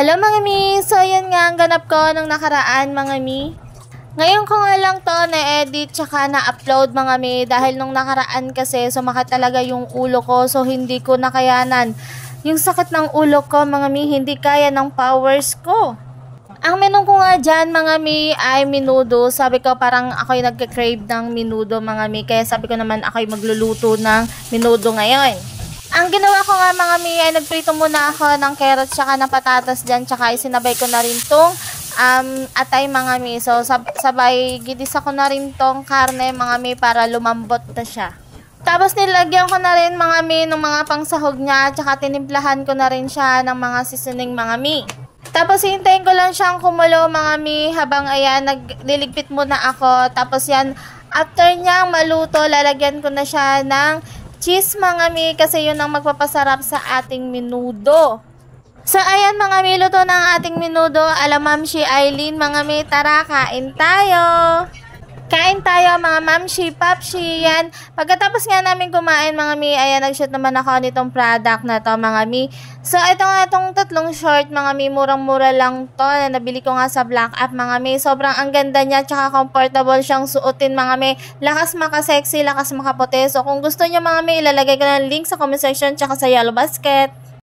Hello mga mi! So yan nga ang ganap ko nung nakaraan mga mi. Ngayon ko nga lang to na-edit tsaka na-upload mga mi dahil nung nakaraan kasi sumakit talaga yung ulo ko so hindi ko nakayanan. Yung sakit ng ulo ko mga mi hindi kaya ng powers ko. Ang menu ko nga dyan mga mi ay menudo. Sabi ko parang ako'y nagka-crave ng menudo mga mi kaya sabi ko naman ako'y magluluto ng menudo ngayon. Ang ginawa ko nga mga mi ay nagprito muna ako ng carrots tsaka ng patatas dyan tsaka isinabay ko na rin tong atay mga mi. So sabay gidisa ko na rin tong karne mga mi para lumambot na siya. Tapos nilagyan ko na rin mga mi ng mga pangsahog niya tsaka tinimplahan ko na rin siya ng mga seasoning mga mi. Tapos hintayin ko lang siyang kumulo mga mi habang ayan nagliligpit muna ako. Tapos yan after niyang maluto lalagyan ko na siya ng cheese mga mi kasi yun ang magpapasarap sa ating menudo. So ayan mga mi, luto ng ating menudo. Alam Mamshi Eileen mga mi, tara kain tayo. Kain tayo mga Mamshi, Papshi, yan. Pagkatapos nga namin kumain mga mi, ayan nag-shoot naman ako nitong product na to mga mi. So ito nga itong tatlong short mga mi, murang-mura lang to na nabili ko nga sa Black App mga mi. Sobrang ang ganda niya, tsaka comfortable siyang suotin mga mi. Lakas maka-sexy, lakas makaputi. So kung gusto niyo mga mi, ilalagay ko ng link sa comment section tsaka sa yellow basket.